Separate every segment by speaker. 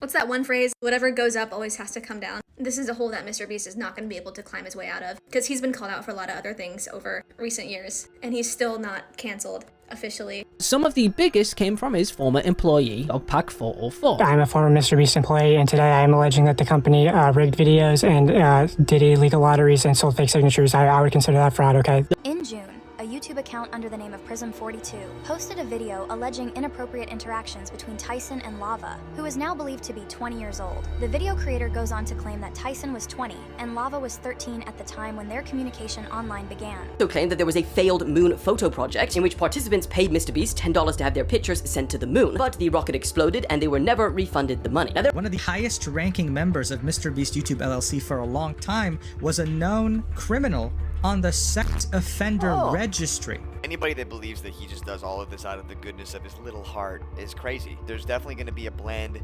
Speaker 1: What's that one phrase? Whatever goes up always has to come down. This is a hole that Mrbeast is not going to be able to climb his way out of, because he's been called out for a lot of other things over recent years, and he's still not cancelled officially.
Speaker 2: Some of the biggest came from his former employee of Pack 404.
Speaker 3: I'm a former Mrbeast employee, and today I am alleging that the company rigged videos and did illegal lotteries and sold fake signatures. I would consider that fraud, okay?
Speaker 4: In June, a YouTube account under the name of Prism42 posted a video alleging inappropriate interactions between Tyson and Lava, who is now believed to be 20 years old. The video creator goes on to claim that Tyson was 20 and Lava was 13 at the time when their communication online began.
Speaker 5: Also claimed that there was a failed moon photo project in which participants paid Mrbeast $10 to have their pictures sent to the moon, but the rocket exploded and they were never refunded the money. Now,
Speaker 6: one of the highest ranking members of Mrbeast YouTube LLC for a long time was a known criminal on the sex offender registry.
Speaker 7: Anybody that believes that he just does all of this out of the goodness of his little heart is crazy. There's definitely going to be a blend,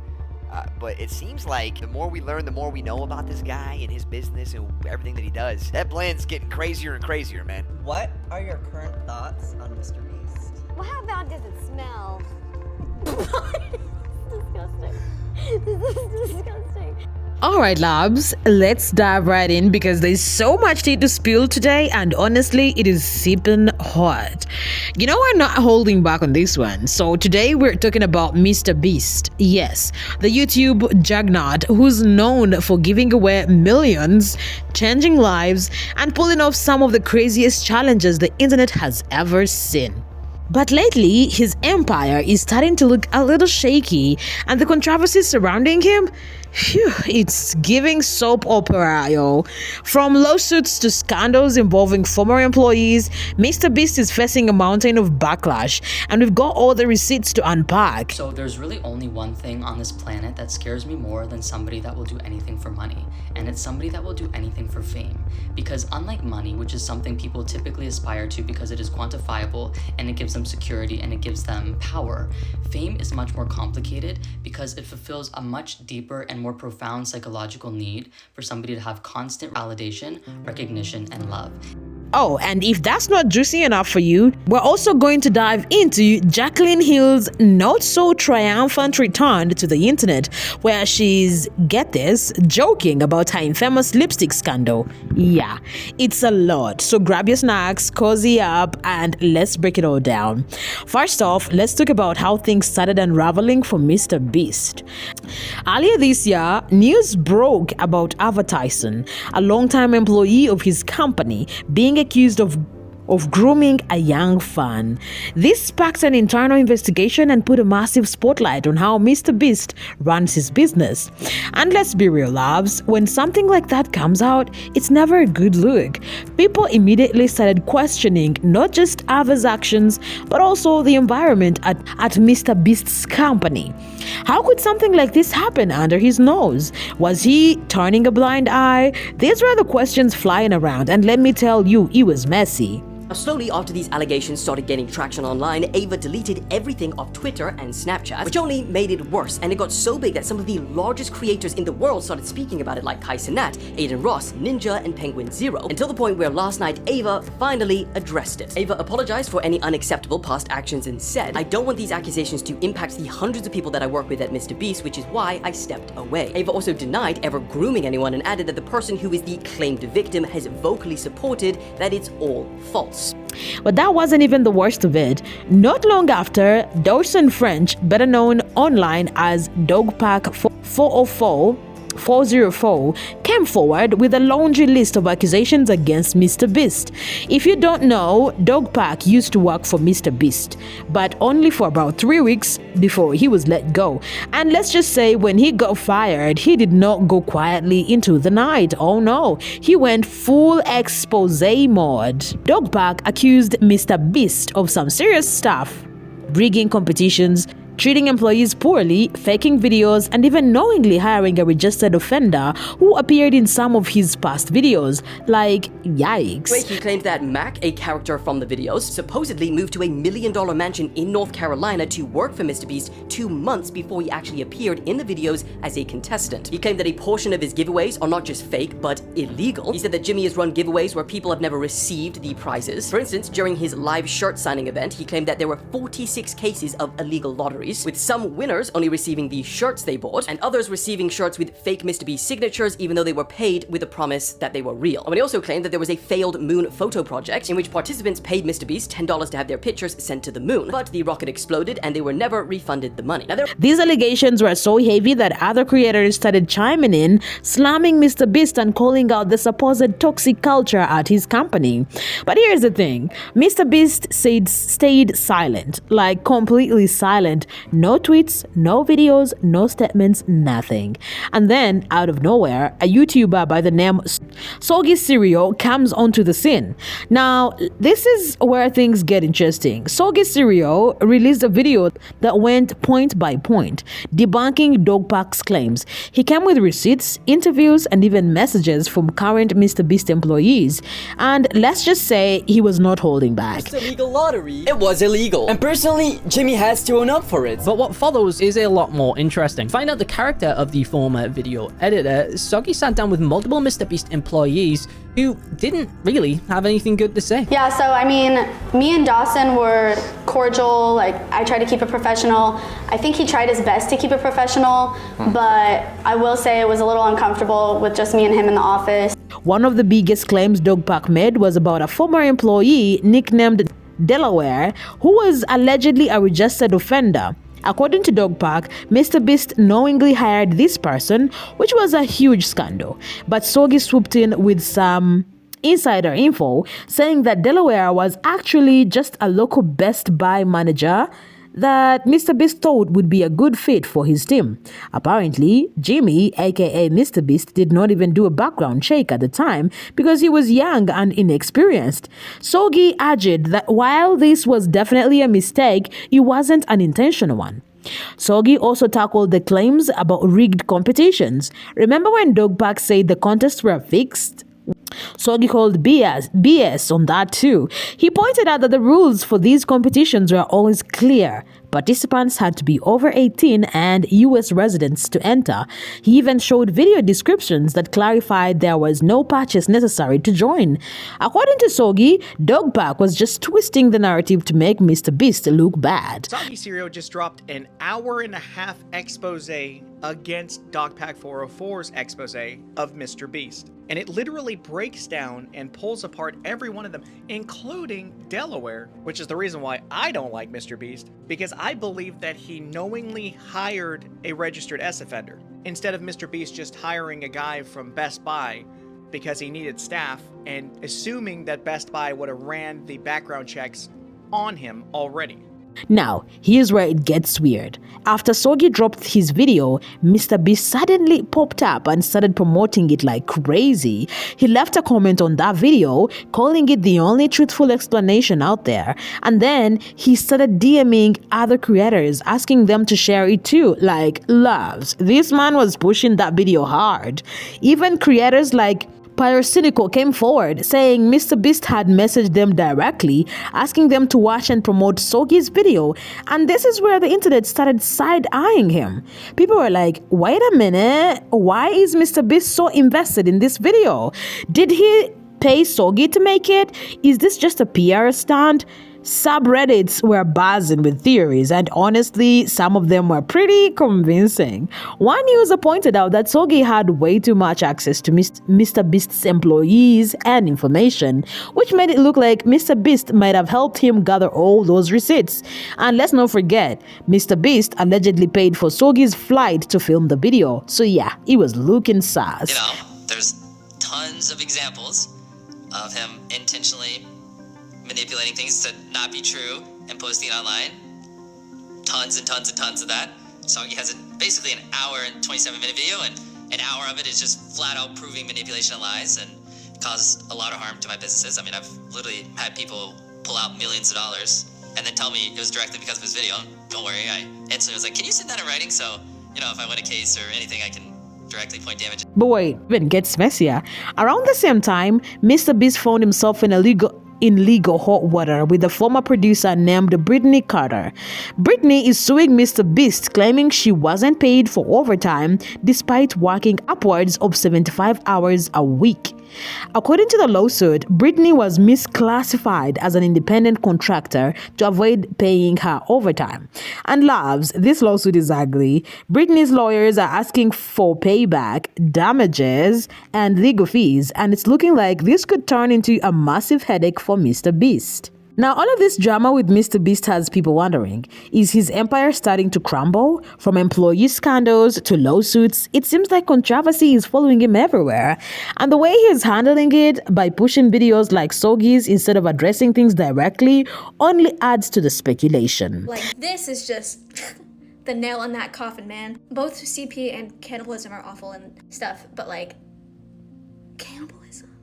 Speaker 7: but it seems like the more we learn, the more we know about this guy and his business and everything that he does. That blend's getting crazier and crazier, man.
Speaker 8: What are your current thoughts on Mrbeast?
Speaker 9: Well, how bad does it smell? It's disgusting. This is disgusting.
Speaker 10: Alright labs, let's dive right in because there's so much tea to spill today, and honestly it is sipping hot. You know, we're not holding back on this one. So today we're talking about Mrbeast. Yes, the YouTube juggernaut who's known for giving away millions, changing lives, and pulling off some of the craziest challenges the internet has ever seen. But lately, his empire is starting to look a little shaky, and the controversies surrounding him, phew, it's giving soap opera, yo. From lawsuits to scandals involving former employees, Mrbeast is facing a mountain of backlash, and we've got all the receipts to unpack.
Speaker 11: So there's really only one thing on this planet that scares me more than somebody that will do anything for money, and it's somebody that will do anything for fame. Because unlike money, which is something people typically aspire to because it is quantifiable and it gives them security and it gives them power, fame is much more complicated because it fulfills a much deeper and more profound psychological need for somebody to have constant validation, recognition, and love.
Speaker 10: Oh, and if that's not juicy enough for you, we're also going to dive into Jaclyn Hill's not so triumphant return to the internet, where she's, get this, joking about her infamous lipstick scandal. Yeah, it's a lot. So grab your snacks, cozy up, and let's break it all down. First off, let's talk about how things started unraveling for Mrbeast. Earlier this year, news broke about Tyson, a longtime employee of his company, being accused of grooming a young fan. This sparked an internal investigation and put a massive spotlight on how Mrbeast runs his business. And let's be real, loves, when something like that comes out, it's never a good look. People immediately started questioning not just Ava's actions, but also the environment at Mrbeast's company. How could something like this happen under his nose? Was he turning a blind eye? These were the questions flying around, and let me tell you, it was messy.
Speaker 5: Now, slowly after these allegations started gaining traction online, Ava deleted everything off Twitter and Snapchat, which only made it worse, and it got so big that some of the largest creators in the world started speaking about it, like Tyson Nat, Aiden Ross, Ninja, and Penguin Zero, until the point where last night Ava finally addressed it. Ava apologized for any unacceptable past actions and said, "I don't want these accusations to impact the hundreds of people that I work with at Mrbeast, which is why I stepped away." Ava also denied ever grooming anyone and added that the person who is the claimed victim has vocally supported that it's all false.
Speaker 10: But that wasn't even the worst of it. Not long after, Dawson French, better known online as Dogpack 404, came forward with a laundry list of accusations against Mrbeast. If you don't know, Dogpack used to work for Mrbeast, but only for about 3 weeks before he was let go. And let's just say when he got fired, he did not go quietly into the night. Oh no, he went full expose mode. Dogpack accused Mrbeast of some serious stuff: rigging competitions, treating employees poorly, faking videos, and even knowingly hiring a registered offender who appeared in some of his past videos. Like, yikes.
Speaker 5: He claimed that Mac, a character from the videos, supposedly moved to a $1 million mansion in North Carolina to work for Mrbeast 2 months before he actually appeared in the videos as a contestant. He claimed that a portion of his giveaways are not just fake, but illegal. He said that Jimmy has run giveaways where people have never received the prizes. For instance, during his live shirt signing event, he claimed that there were 46 cases of illegal lottery. categories, with some winners only receiving the shirts they bought, and others receiving shirts with fake MrBeast signatures even though they were paid with the promise that they were real. And he also claimed that there was a failed moon photo project in which participants paid MrBeast $10 to have their pictures sent to the moon, but the rocket exploded and they were never refunded the money. Now,
Speaker 10: these allegations were so heavy that other creators started chiming in, slamming MrBeast and calling out the supposed toxic culture at his company. But here's the thing, MrBeast stayed silent, like completely silent. No tweets, no videos, no statements, nothing. And then, out of nowhere, a YouTuber by the name Soggy Cereal comes onto the scene. Now, this is where things get interesting. Soggy Cereal released a video that went point by point, debunking Dogpack's claims. He came with receipts, interviews, and even messages from current MrBeast employees. And let's just say he was not holding back.
Speaker 12: It's a legal lottery. It was illegal. And personally, Jimmy has to own up for it.
Speaker 2: But what follows is a lot more interesting. Find out the character of the former video editor. Soggy sat down with multiple MrBeast employees who didn't really have anything good to say.
Speaker 13: Yeah, so I mean, me and Dawson were cordial, like I tried to keep it professional. I think he tried his best to keep it professional, but I will say it was a little uncomfortable with just me and him in the office.
Speaker 10: One of the biggest claims Dogpack made was about a former employee nicknamed Delaware, who was allegedly a registered offender. According to Dogpack, MrBeast knowingly hired this person, which was a huge scandal. But Soggy swooped in with some insider info, saying that Delaware was actually just a local Best Buy manager that MrBeast thought would be a good fit for his team. Apparently, Jimmy, aka MrBeast, did not even do a background check at the time because he was young and inexperienced. Soggy argued that while this was definitely a mistake, it wasn't an intentional one. Soggy also tackled the claims about rigged competitions. Remember when Dogpack said the contests were fixed? Soggy called BS on that too. He pointed out that the rules for these competitions were always clear. Participants had to be over 18 and US residents to enter. He even showed video descriptions that clarified there was no purchase necessary to join. According to Soggy, Dogpack was just twisting the narrative to make MrBeast look bad.
Speaker 14: Soggy Cereal just dropped an hour-and-a-half expose against Dogpack 404's expose of MrBeast. And it literally breaks down and pulls apart every one of them, including Delaware, which is the reason why I don't like MrBeast, because I believe that he knowingly hired a registered S offender, instead of MrBeast just hiring a guy from Best Buy because he needed staff and assuming that Best Buy would have ran the background checks on him already.
Speaker 10: Now, here's where it gets weird. After Soggy dropped his video, MrBeast suddenly popped up and started promoting it like crazy. He left a comment on that video, calling it the only truthful explanation out there. And then he started DMing other creators, asking them to share it too, like loves. This man was pushing that video hard. Even creators like Pyrocynical came forward saying MrBeast had messaged them directly, asking them to watch and promote Soggy's video, and this is where the internet started side-eyeing him. People were like, wait a minute, why is MrBeast so invested in this video? Did he pay Soggy to make it? Is this just a PR stunt? Subreddits were buzzing with theories, and honestly, some of them were pretty convincing. One user pointed out that Soggy had way too much access to MrBeast's employees and information, which made it look like MrBeast might have helped him gather all those receipts. And let's not forget, MrBeast allegedly paid for Soggy's flight to film the video, so yeah, he was looking sus.
Speaker 15: You know, there's tons of examples of him intentionally manipulating things to not be true and posting it online. Tons and tons and tons of that. Soggy has basically an hour and 27-minute video, and an hour of it is just flat out proving manipulation and lies and caused a lot of harm to my businesses. I mean, I've literally had people pull out millions of dollars and then tell me it was directly because of his video. Don't worry, I instantly was like, can you send that in writing so, you know, if I win a case or anything, I can directly point damage.
Speaker 10: But wait, even gets messier. Around the same time, MrBeast found himself in legal hot water with a former producer named Brittany Carter. Brittany is suing MrBeast, claiming she wasn't paid for overtime despite working upwards of 75 hours a week. According to the lawsuit, Britney was misclassified as an independent contractor to avoid paying her overtime. And loves, this lawsuit is ugly. Britney's lawyers are asking for payback, damages, and legal fees, and it's looking like this could turn into a massive headache for Mrbeast. Now, all of this drama with Mrbeast has people wondering, is his empire starting to crumble? From employee scandals to lawsuits, it seems like controversy is following him everywhere. And the way he's handling it, by pushing videos like Soggy's instead of addressing things directly, only adds to the speculation.
Speaker 1: Like, this is just the nail in that coffin, man. Both CP and cannibalism are awful and stuff, but like, cannibalism?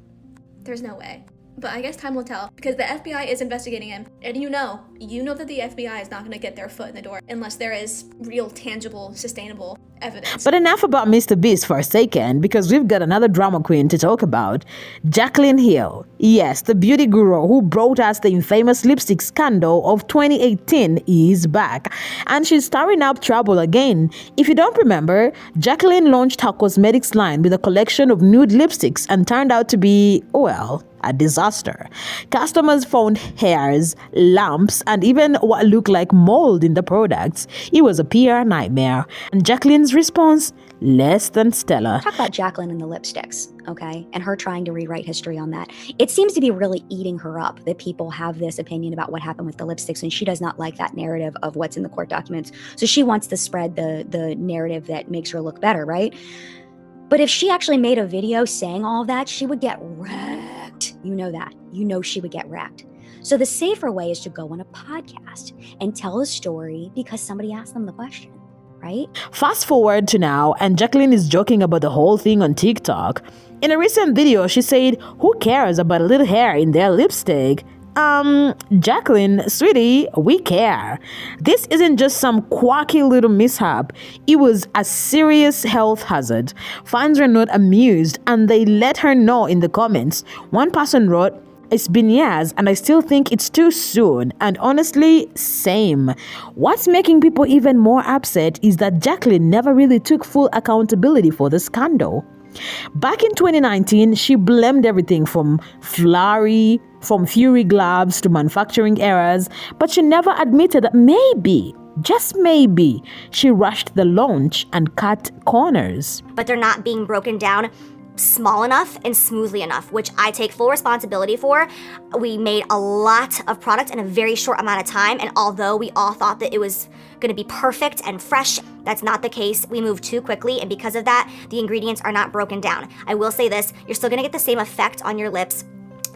Speaker 1: There's no way. But I guess time will tell, because the FBI is investigating him, and you know that the FBI is not going to get their foot in the door unless there is real, tangible, sustainable evidence.
Speaker 10: But enough about Mrbeast for a second, because we've got another drama queen to talk about. Jaclyn Hill. Yes, the beauty guru who brought us the infamous lipstick scandal of 2018 is back, and she's stirring up trouble again. If you don't remember, Jaclyn launched her cosmetics line with a collection of nude lipsticks and turned out to be, well, a disaster. Customers found hairs, lumps, and even what looked like mold in the products. It was a PR nightmare. And Jaclyn's response, less than stellar.
Speaker 16: Talk about Jaclyn and the lipsticks, okay? And her trying to rewrite history on that. It seems to be really eating her up that people have this opinion about what happened with the lipsticks, and she does not like that narrative of what's in the court documents. So she wants to spread the narrative that makes her look better, right? But if she actually made a video saying all of that, she would get wrecked. You know that. You know she would get wrecked. So the safer way is to go on a podcast and tell a story because somebody asked them the question, right?
Speaker 10: Fast forward to now, and Jaclyn is joking about the whole thing on TikTok. In a recent video, she said, who cares about a little hair in their lipstick? Jaclyn, sweetie, we care. This isn't just some quirky little mishap. It was a serious health hazard. Fans were not amused, and they let her know in the comments. One person wrote, it's been years and I still think it's too soon, and honestly, same. What's making people even more upset is that Jaclyn never really took full accountability for the scandal. Back in 2019, she blamed everything from Fury gloves to manufacturing errors, but she admitted that maybe, just maybe, she rushed the launch and cut corners.
Speaker 17: But they're not being broken down small enough and smoothly enough, which I take full responsibility for. We made a lot of product in a very short amount of time, and although we all thought that it was going to be perfect and fresh, that's not the case. We moved too quickly, and because of that, the ingredients are not broken down. I will say this, you're still going to get the same effect on your lips.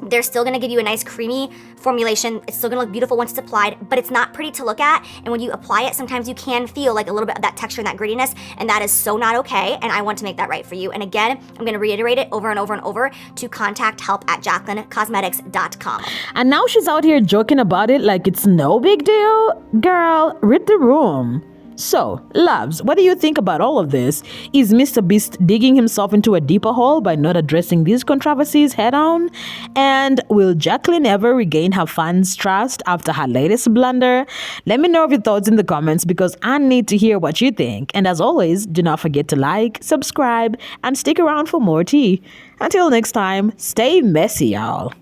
Speaker 17: They're still gonna give you a nice creamy formulation. It's still gonna look beautiful once it's applied, but it's not pretty to look at. And when you apply it, sometimes you can feel like a little bit of that texture and that grittiness, and that is so not okay, and I want to make that right for you. And again, I'm gonna reiterate it over and over and over to contact help@jaclyncosmetics.com.
Speaker 10: And now she's out here joking about it like it's no big deal? Girl, read the room. So, loves, what do you think about all of this? Is Mrbeast digging himself into a deeper hole by not addressing these controversies head on? And will Jaclyn ever regain her fans' trust after her latest blunder? Let me know your thoughts in the comments because I need to hear what you think. And as always, do not forget to like, subscribe, and stick around for more tea. Until next time, stay messy, y'all.